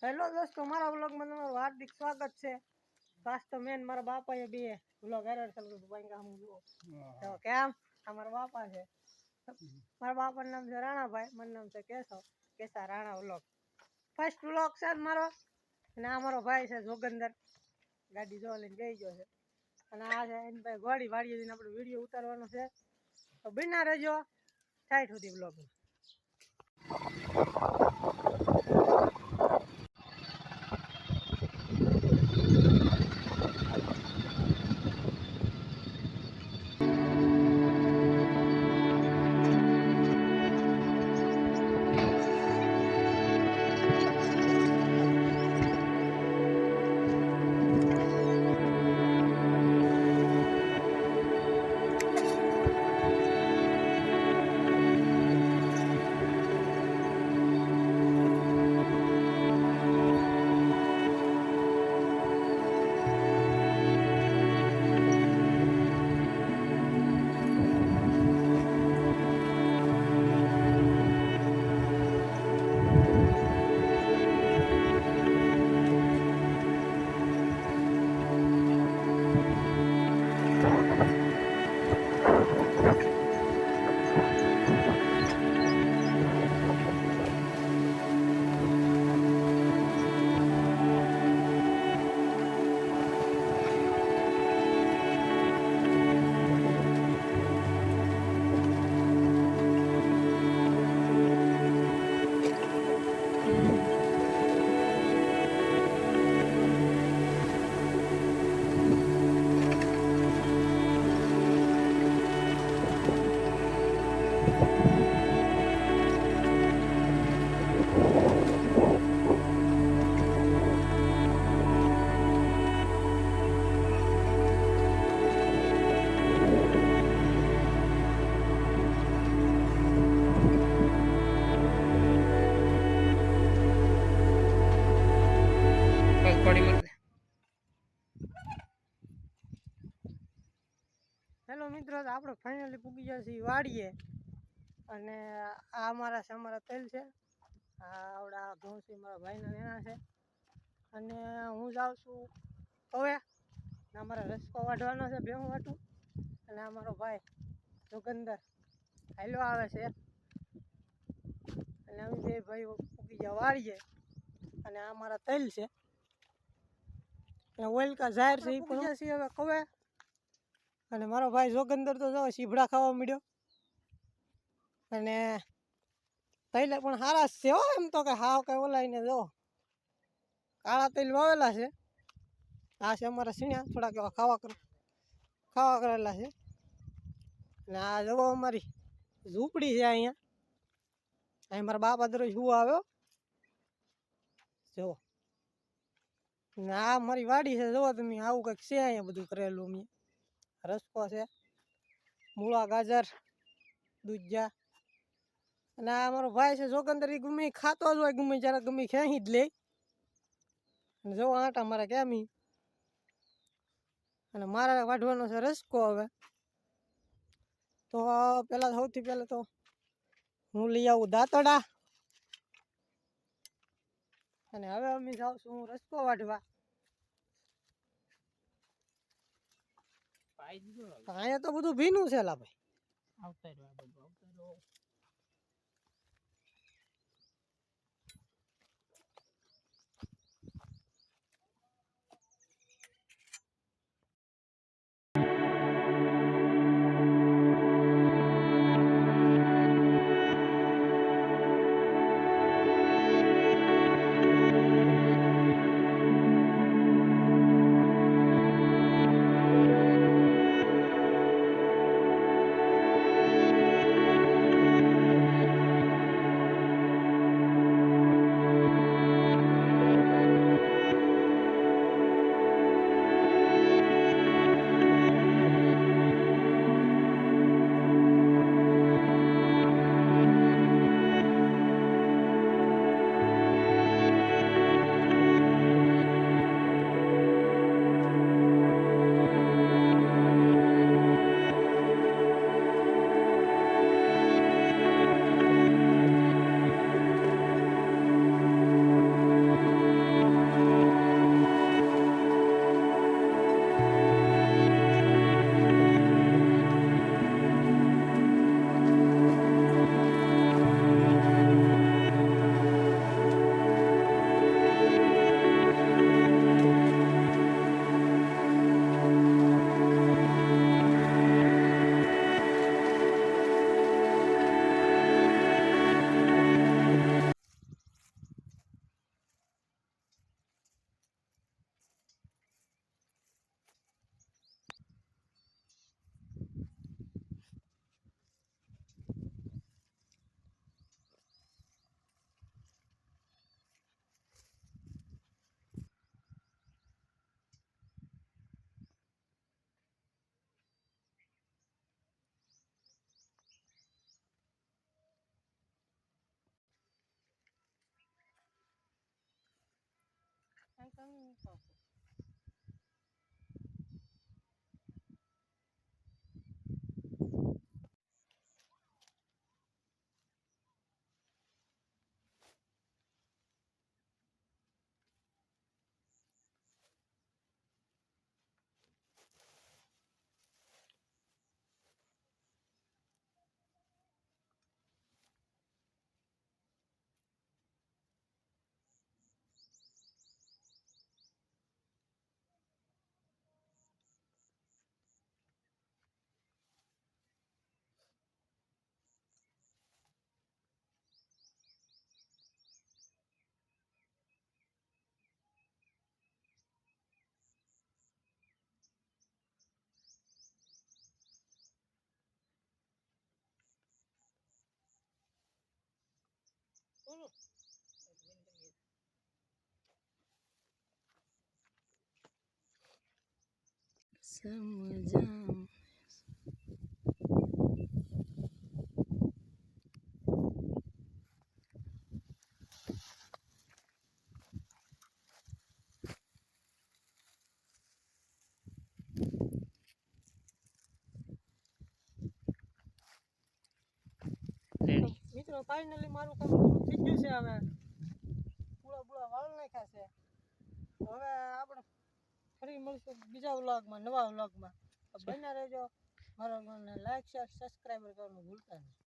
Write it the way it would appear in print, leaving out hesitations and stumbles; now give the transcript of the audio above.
Hello દોસ્તો, મારા વ્લોગમાં તમારું હાર્દિક સ્વાગત છે. ખાસ તો મેન મારા બાપાએ બે વ્લોગ એરર ચાલુ ભાઈ કામ જુઓ તો કેમ અમારા બાપા છે. મારા બાપાનું નામ છે રાણાભાઈ, મારું નામ છે કેસા રાણા વ્લોગ. ફર્સ્ટ વ્લોગ છે મારો. અને આ મારો ભાઈ છે જોગંદર, ગાડી જોવા લઈને જઈ ગયો છે. અને આ છે એની ભાઈ ગોળી વાળી જઈને આપણે વિડીયો ઉતારવાનો છે, તો બિના રહેજો સાઈડ સુધી વ્લોગમાં. હેલો મિત્રો, આપણે ફાઇનલી પૂગી ગયા છીએ વાડીએ. અને આ અમારા તેલ છે, આ આવડા ઘઉં છે મારા ભાઈના એના છે. અને હું જાઉં છું હવે અમારે રસ્કો વાઢવાનો છે, ભેહું વાટું. અને આ મારો ભાઈ જોગંદર હાલો આવે છે. અને અમે બે ભાઈ પૂગી ગયા વાળીએ. અને આ મારા તેલ છે, ઓઇલ કા જાહેર છે એ પણ છીએ હવે કવે. અને મારો ભાઈ જોગંદર તો જો સીભડા ખાવા મળ્યો. અને તૈલે પણ સારા છે હો, એમ તો કે હાવ કઈ ઓલાઈને જો કાળા તેલ વાવેલા છે. આ છે અમારા સીણ્યા, થોડાક એવા ખાવા કરેલા છે. અને આ જવો અમારી ઝૂંપડી છે અહીંયા. અહીં મારા બાપા દરરોજ શું આવ્યો જો. આ મારી વાડી છે, જોવો તમે આવું કંઈક છે અહીંયા બધું કરેલું. મેં રસ્કો છે, મૂળા, ગાજર, દૂધિયા. અને આ મારો ભાઈ છે જોગંદર, એ ગમે ખાતો જ હોય, ગમે જ્યારે ગમે ખેંચી જ લે. અને જો આટા મારે કેમ. અને મારે વાઢવાનો છે રસ્કો હવે. તો પહેલાં સૌથી પહેલાં તો હું લઈ આવું દાંતડા. અને હવે અમે જાઉં છું હું રસ્કો વાઢવા. અહીંયા તો બધું ભીનું છે લા ભાઈ. આવતા શંકા બોલો સમજામ મિત્રો ફાઇનલી મારું કામ પૂરું થઈ ગયું છે. હવે પૂળા વાળ નાખ્યા છે. હવે આપણે ફરી મળશું બીજા વ્લોગમાં, નવા વ્લોગમાં. બન્યા રહેજો. મારા લાઈક શેર સબસ્ક્રાઈબર કરવાનું ભૂલતા નહીં.